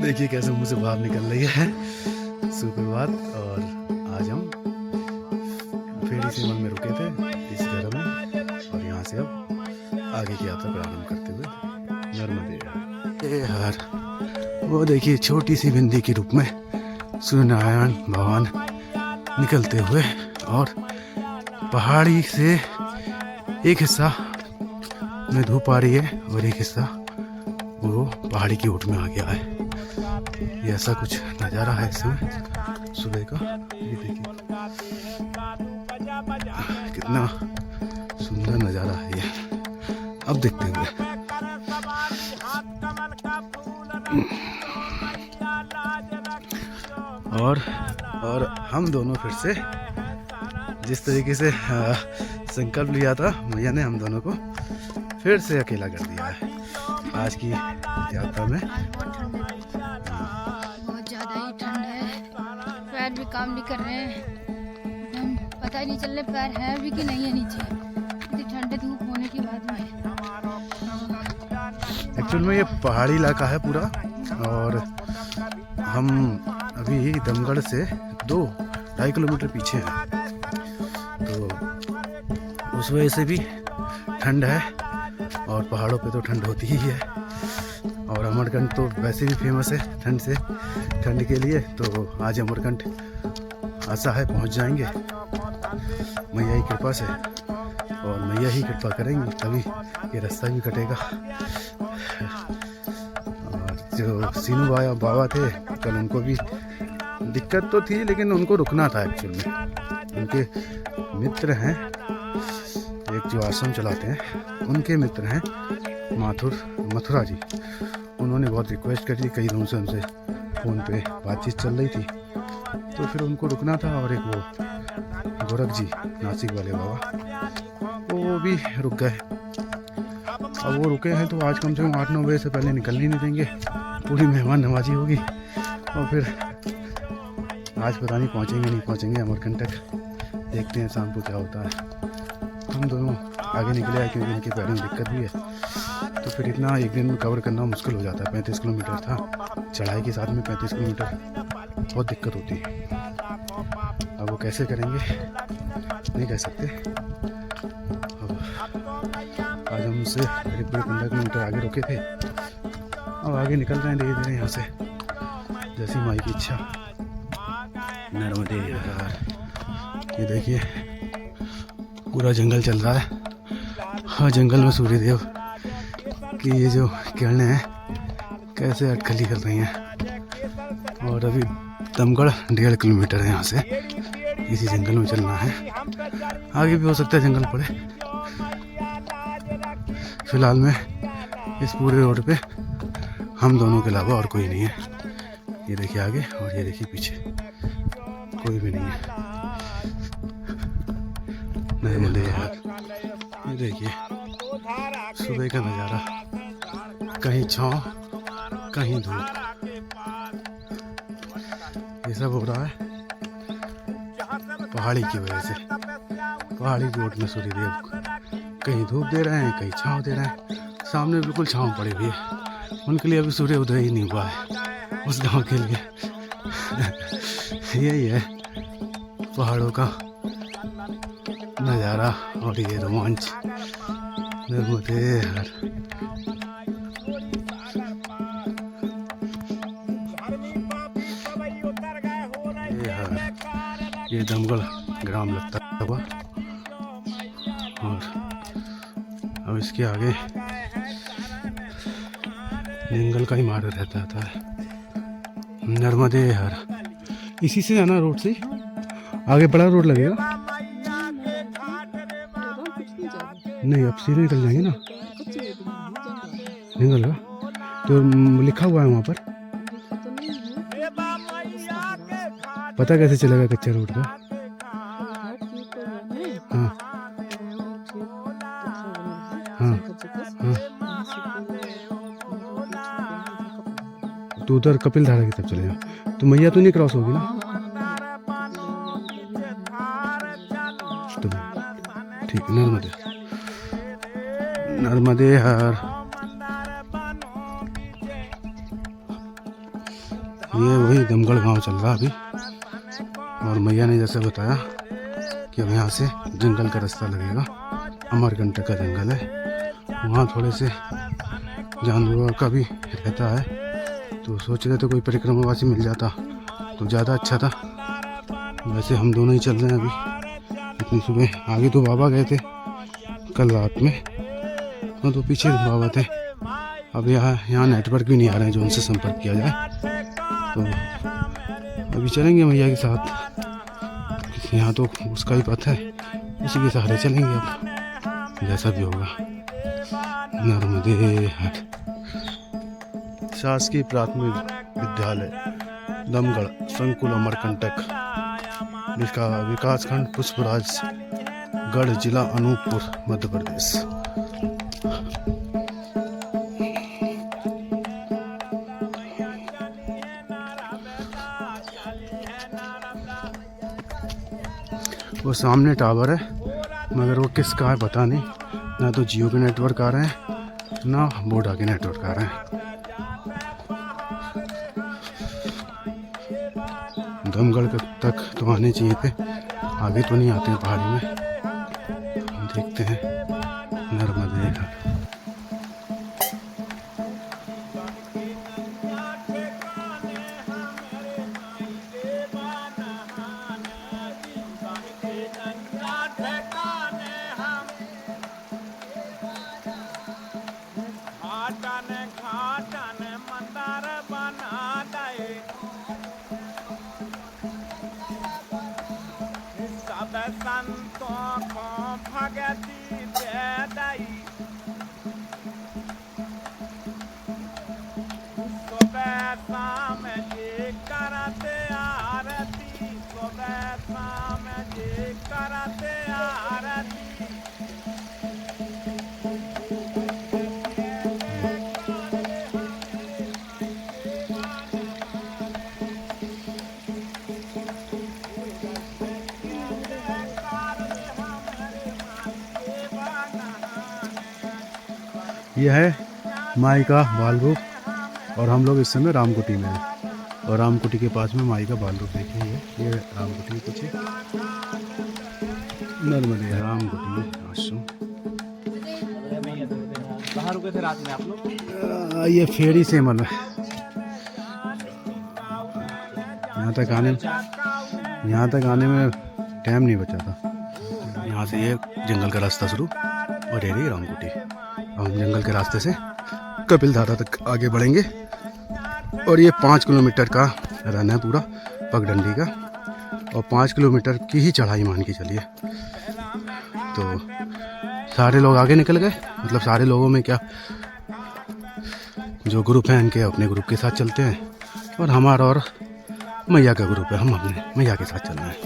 देखिए कैसे मुंह से बाहर निकल रही है सुप्रभात। और आज हम फेरी सेवन में रुके थे इस घर में, और यहाँ से अब आगे की यात्रा प्रारंभ करते हुए नर्मदे हर। वो देखिए छोटी सी बिंदी के रूप में सूर्यनारायण भगवान निकलते हुए, और पहाड़ी से एक हिस्सा में धूप आ रही है और एक हिस्सा वो पहाड़ी की ओट में आ गया है। ये ऐसा कुछ नज़ारा है इस समय सुबह का। ये देखिए कितना सुंदर नज़ारा है ये। अब देखते हुए और हम दोनों फिर से जिस तरीके से संकल्प लिया था मैया ने, हम दोनों को फिर से अकेला कर दिया है आज की यात्रा में। बहुत ज़्यादा ही ठंड है, पैर भी काम नहीं कर रहे हैं, हम पता ही नहीं चल रहे पैर है भी कि नहीं है नीचे, इतनी ठंडे धूप होने के बाद में। एक्चुअल में ये पहाड़ी इलाका है पूरा, और हम अभी दमगढ़ से 2-2.5 किलोमीटर पीछे हैं, तो उस वजह से भी ठंड है। और पहाड़ों पे तो ठंड होती ही है, और अमरकंट तो वैसे भी फेमस है ठंड के लिए। तो आज अमरकंट आशा है पहुंच जाएंगे मैया की कृपा से, और मैया ही कृपा करेंगे तभी ये रास्ता भी कटेगा। और जो सीनू बाबा थे कल, उनको भी दिक्कत तो थी, लेकिन उनको रुकना था एक्चुअल में। उनके मित्र हैं एक जो आश्रम चलाते हैं, उनके मित्र हैं मथुरा जी। उन्होंने बहुत रिक्वेस्ट करी, कई दिनों से उनसे फ़ोन पे बातचीत चल रही थी, तो फिर उनको रुकना था। और एक वो गोरख जी नासिक वाले बाबा, वो भी रुक गए। अब वो रुके हैं तो आज कम से कम 8-9 बजे से पहले निकलने नहीं देंगे, पूरी मेहमान नवाजी होगी। और फिर आज पता नहीं पहुँचेंगे नहीं पहुँचेंगे अमरकंट तक, देखते हैं शाम को क्या होता है। हम दोनों आगे निकले हैं क्योंकि इनके पैरों में दिक्कत भी है, तो फिर इतना एक दिन में कवर करना मुश्किल हो जाता है। 35 किलोमीटर था, चढ़ाई के साथ में 35 किलोमीटर बहुत दिक्कत होती है। अब वो कैसे करेंगे नहीं कह सकते। आज हम उससे करीब 15 किलोमीटर आगे रुके थे, अब आगे निकल रहे हैं धीरे धीरे यहाँ से, जैसी माई की इच्छा। नर्मदे यार, ये देखिए पूरा जंगल चल रहा है। हाँ, जंगल में सूर्यदेव की ये जो किरणें हैं कैसे अटकली कर रही हैं। और अभी दमगढ़ 1.5 किलोमीटर है यहाँ से, इसी जंगल में चलना है। आगे भी हो सकता है जंगल पड़े। फिलहाल में इस पूरे रोड पे हम दोनों के अलावा और कोई नहीं है। ये देखिए आगे और ये देखिए पीछे, कोई भी नहीं है। नर्मदे यार, ये देखिए सुबह का नज़ारा, कहीं छाँव कहीं धूप, ये सब हो रहा है पहाड़ी की वजह से। पहाड़ी की ओट में सूर्यदेव कहीं धूप दे रहे हैं, कहीं छाँव दे रहे हैं। सामने बिल्कुल छाँव पड़ी हुई है, उनके लिए अभी सूर्य उदय ही नहीं हुआ है उस गांव के लिए। यही है पहाड़ों का नज़ारा और ये रोमांच। नर्मदे हर। ये दमगढ़ ग्राम लगता हुआ, और अब इसके आगे जंगल का ही मार्ग रहता है। नर्मदे हर, इसी से जाना रोड से, आगे बड़ा रोड लगेगा। नहीं, अब सीधे निकल जाएंगे ना जंगल का, तो लिखा हुआ है वहाँ पर। पता कैसे चलेगा कच्चा रोड का? हाँ हाँ हाँ, तो उधर कपिल धारा की तरफ चलेगा, तो मैया तो नहीं क्रॉस होगी ना। तो ठीक है, नर्मदे हर। ये वही दमगढ़ गांव चल रहा अभी। और मैया ने जैसे बताया कि अब यहाँ से जंगल का रास्ता लगेगा, अमरकंटक का जंगल है, वहाँ थोड़े से जानवरों का भी रहता है। तो सोच रहे थे कोई परिक्रमावासी मिल जाता तो ज़्यादा अच्छा था। वैसे हम दोनों ही चल रहे हैं अभी इतनी सुबह। आगे तो बाबा गए थे कल रात में, तो पीछे बाबा थे। अब यहाँ नेटवर्क भी नहीं आ रहे हैं जो उनसे संपर्क किया जाए। तो अभी चलेंगे मैया के साथ, यहाँ तो उसका ही पथ है, उसी के सहारे चलेंगे अब जैसा भी होगा। नर्मदे हर। शासकीय प्राथमिक विद्यालय दमगढ़ संकुल अमरकंटक विकासखंड पुष्पराज गढ़ जिला अनूपपुर मध्य प्रदेश। वो सामने टावर है मगर वो किसका है पता नहीं, ना तो जियो के नेटवर्क आ रहे हैं ना वोडा के नेटवर्क आ रहे हैं। दमगढ़ तक तो आने चाहिए थे, आगे तो नहीं आते हैं पहाड़ी में। हम देखते हैं नर्मदे घाट। संतों को भगती बेदाई, सुबह शाम जी करते आरती, सुबह शाम जी करते आरती। यह है माई का बाल रूप और हम लोग इस समय रामकुटी में हैं। और रामकुटी के पास में माई का बाल रूप देखिए, ये रामकुटी कुछ नर्मदे रामकुटी आश्रम। कहाँ रुके थे रात में आप लोग? ये फेरी से मतलब यहाँ तक आने में टाइम नहीं बचा था। यहाँ से ये जंगल का रास्ता शुरू और ये रही रामकुटी। हम जंगल के रास्ते से कपिलधारा तक आगे बढ़ेंगे और ये 5 किलोमीटर का रन है पूरा पगडंडी का, और 5 किलोमीटर की ही चढ़ाई मान के चलिए। तो सारे लोग आगे निकल गए, मतलब सारे लोगों में क्या, जो ग्रुप हैं इनके अपने ग्रुप के साथ चलते हैं और हमारा और मैया का ग्रुप है, हम अपने मैया के साथ चल रहे हैं।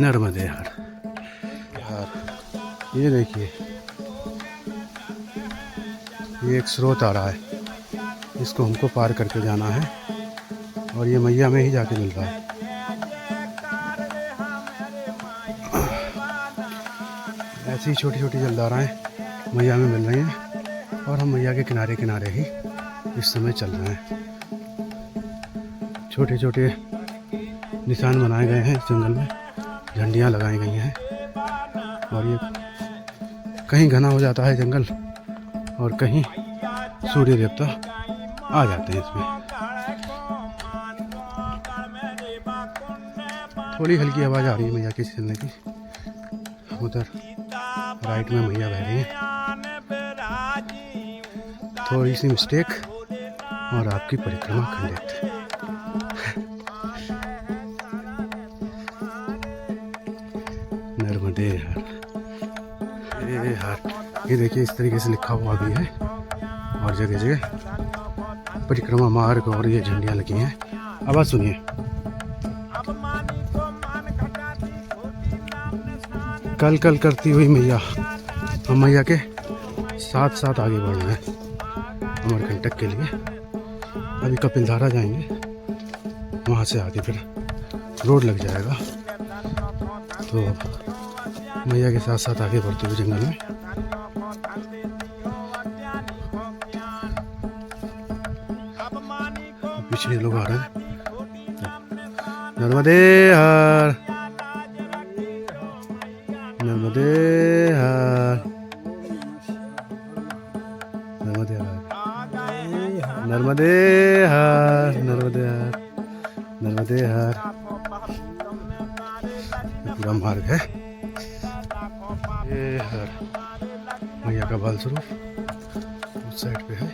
नर्मदे यार ये देखिए, ये एक स्रोत आ रहा है, इसको हमको पार करके जाना है और ये मैया में ही जाके मिल रहा है। ऐसी ही छोटी छोटी जलधाराएं मैया में मिल रही हैं और हम मैया के किनारे किनारे ही इस समय चल रहे हैं। छोटे छोटे निशान बनाए गए हैं इस जंगल में, झंडियाँ लगाई गई हैं और ये कहीं घना हो जाता है जंगल और कहीं सूर्य देवता आ जाते हैं इसमें। थोड़ी हल्की आवाज़ आ रही है मैया के चलने की। उधर राइट में मैया बह रही है, थोड़ी सी मिस्टेक और आपकी परिक्रमा खंडित। नर्मदे हर। ये देखिए इस तरीके से लिखा हुआ भी है और जगह जगह परिक्रमा मार्ग और ये झंडियाँ लगी हैं। आवाज़ सुनिए। कल कल करती हुई मैया, हम मैया के साथ साथ आगे बढ़ रहे हैं अमरकंटक के लिए। अभी कपिलधारा जाएंगे, वहाँ से आगे फिर रोड लग जाएगा। तो मैया के साथ साथ आगे बढ़ते हुए जंगल में पीछे लोग आ रहे हैं नर्मदे हर, नर्मदे हर, नर्मदे हर, नर्मदे हर, नर्मदे हर, नर्मदे हर। पूरा मार्ग है। ये हर मैया का बाल स्वरूप उस साइड पे है।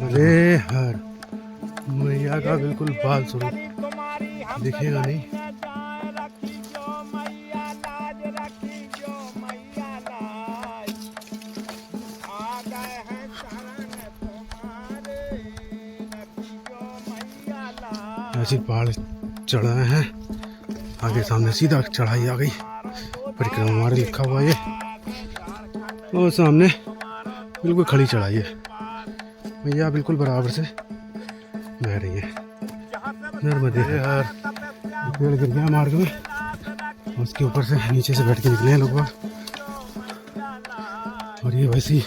अरे हर मैया का बिल्कुल बाल स्वरूप दिखेगा नहीं। ऐसी पहाड़ चढ़ रहे हैं, आगे सामने सीधा चढ़ाई आ गई। परिक्रमा मार्ग लिखा हुआ ये, और सामने बिल्कुल खड़ी चढ़ाई है। मैया बिल्कुल बराबर से बह रही है। नर्मदे हर। पेड़ गिर गया मार्ग में, उसके ऊपर से नीचे से बैठ के निकले हैं लोग बाग। और ये वैसी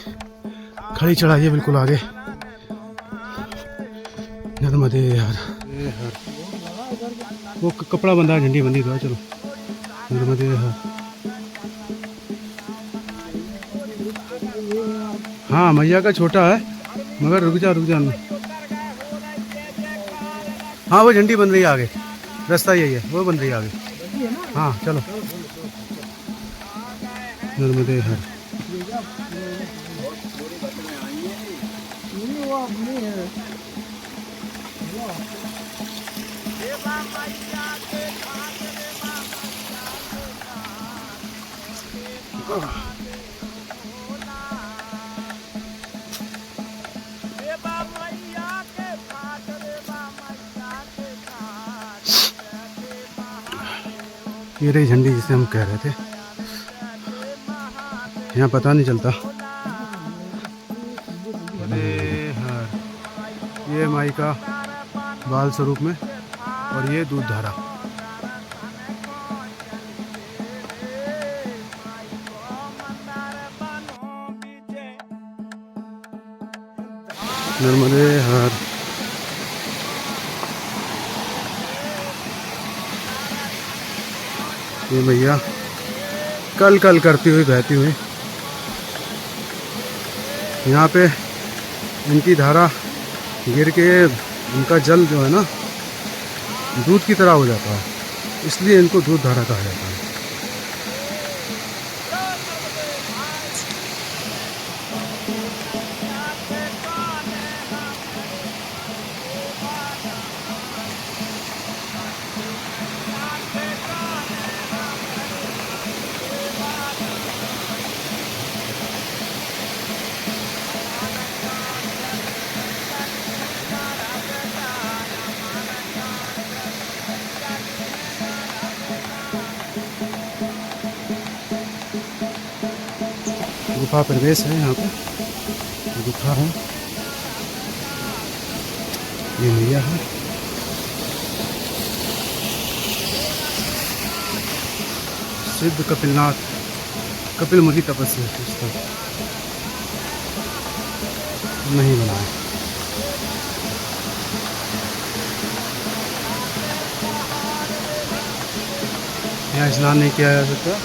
खड़ी चढ़ाई है बिल्कुल आगे। नर्मदे हर। वो कपड़ा बंधा है, झंडी बंधी तो है। चलो नर्मदे हर। हाँ मैया का छोटा है, मगर रुक जा हाँ वो झंडी बन रही है आगे, रास्ता यही है, वो बन रही है आगे। हाँ चलो नर्मदे हर। ये रही झंडी जिसे हम कह रहे थे। यहाँ पता नहीं चलता। अरे हर। ये माई का बाल स्वरूप में, और ये दूध धारा। नर्मदे हर। ये मैया कल कल करती हुई बहती हुई, यहाँ पे इनकी धारा गिर के इनका जल जो है ना दूध की तरह हो जाता है, इसलिए इनको दूध धारा कहा जाता है। गुफा प्रवेश है, यहाँ पे गुफा है। ये मैया है। सिद्ध कपिलनाथ, कपिल मुनि तपस्या नहीं बना है। यहाँ स्नान नहीं किया जा सकता।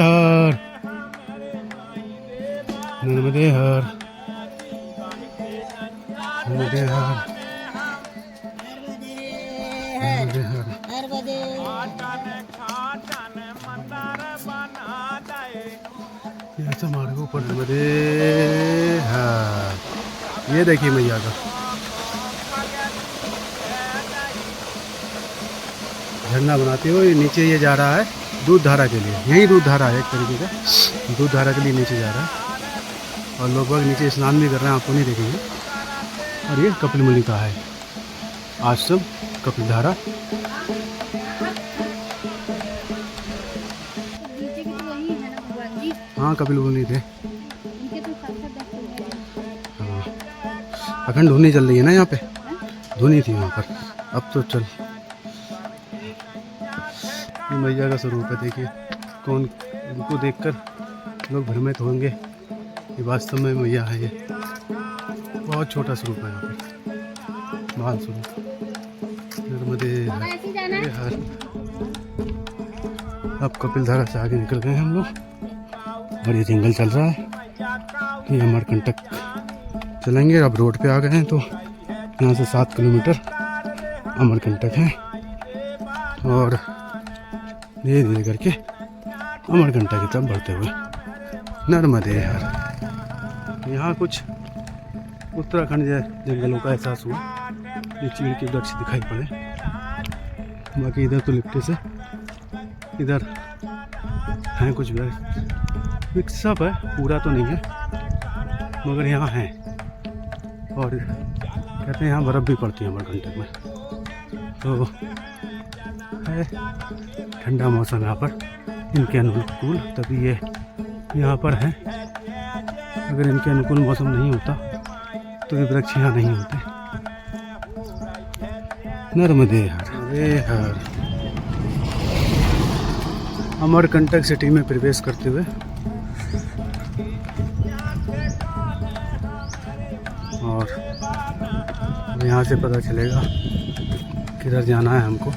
हर नर्मदे हर, नर्मदे हर, नर्मदे हर। ऐसा मार्ग ऊपर नर्मदे हर। ये देखिए मैया का झरना बनाते हुए नीचे ये जा रहा है दूध धारा के लिए। यही दूध धारा है, एक तरीके का दूध धारा के लिए नीचे जा रहा है। और लोग बाग नीचे स्नान भी कर रहे हैं, आपको नहीं देखेंगे। और ये कपिल मुनि का है आश्रम, कपिल धारा। हाँ कपिल मुनि थे। उनके तो साक्षात दर्शन हुए। हाँ अखंड धुनी चल रही है ना यहाँ पे, धुनी थी वहाँ पर। अब तो चल, ये मैया का स्वरूप है। देखिए कौन इनको देखकर लोग भ्रमित होंगे, ये वास्तव में मैया है। ये बहुत छोटा स्वरूप है यहाँ पर, महान स्वरूप। नर्मदे हर। अब कपिल धारा से आगे निकल गए हम लोग और ये जंगल चल रहा है। ये अमरकंटक चलेंगे। अब रोड पे आ गए हैं तो यहाँ से 7 किलोमीटर अमरकंटक है और धीरे धीरे करके अमरकंटक की तरफ बढ़ते हुए नर्मदे हर। यहाँ कुछ उत्तराखंड जंगलों का एहसास हुआ। ये चीड़ के वृक्ष दिखाई पड़े, बाकी इधर तो लिपटे से इधर हैं कुछ वृक्ष सब है, पूरा तो नहीं है मगर यहाँ है। और कहते हैं यहाँ बर्फ़ भी पड़ती है अमरकंटक में, तो है ठंडा मौसम यहाँ पर इनके अनुकूल, तभी ये यहाँ पर है। अगर इनके अनुकूल मौसम नहीं होता तो ये वृक्ष यहाँ नहीं होते। नर्मदे हर। अमरकंटक सिटी में प्रवेश करते हुए और यहाँ से पता चलेगा किधर जाना है हमको।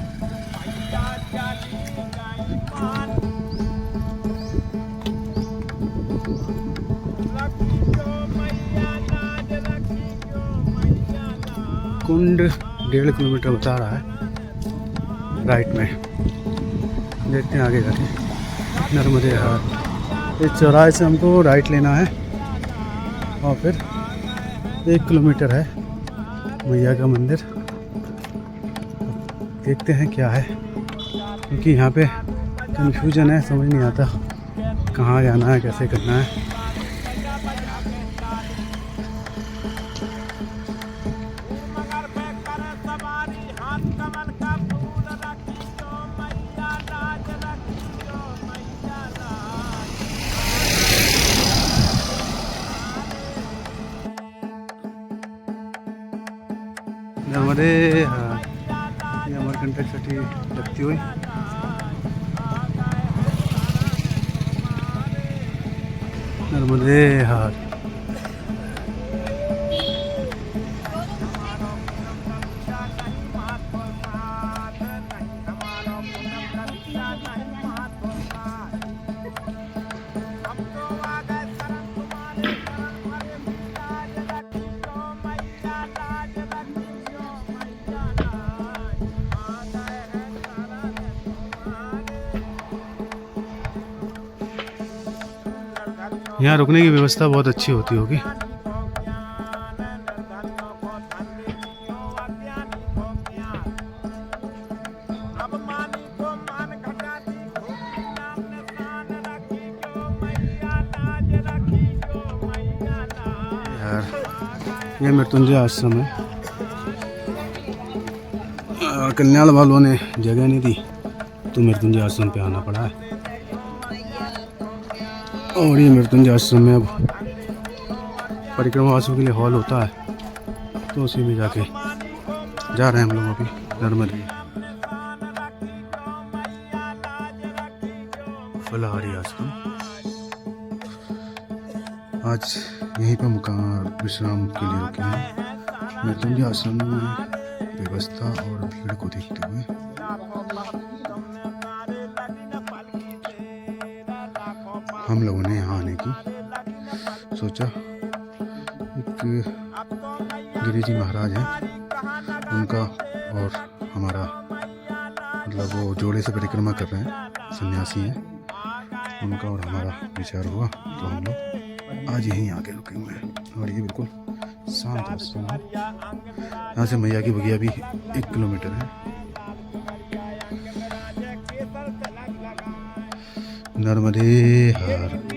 कुंड 1.5 किलोमीटर बता रहा है राइट में, देखते हैं आगे जाके। नर्मदे हर। इस चौराहे से हमको राइट लेना है और फिर 1 किलोमीटर है मैया का मंदिर। देखते हैं क्या है, क्योंकि यहाँ पे कंफ्यूजन है, समझ नहीं आता कहाँ जाना है, कैसे करना है। नर्मदे हर। ये अमरकंटक सिटी लगती हुई नर्मदे हर। यहाँ रुकने की व्यवस्था बहुत अच्छी होती होगी। यार ये मृत्युंजय आश्रम है। कल्याण वालों ने जगह नहीं दी तो मृत्युंजय आश्रम पे आना पड़ा है। और ये मृत्युंजय आश्रम में अब परिक्रमावासियों के लिए हॉल होता है, तो उसी में जाके जा रहे हैं हम लोग अभी नर्मदे। फलाहारी आश्रम आज यहीं पर विश्राम के लिए रुके हैं। मृत्युंजय आश्रम में व्यवस्था और भीड़ को देखते हुए हम लोगों ने यहाँ आने की सोचा। एक गिरी जी महाराज हैं, उनका और हमारा मतलब वो जोड़े से परिक्रमा कर रहे हैं, सन्यासी हैं, उनका और हमारा विचार हुआ तो हम लोग आज यहीं आके रुके हुए हैं। और ये बिल्कुल शांत आश्रम है। यहाँ से मैया की बगिया भी 1 किलोमीटर है। नर्मदे हर।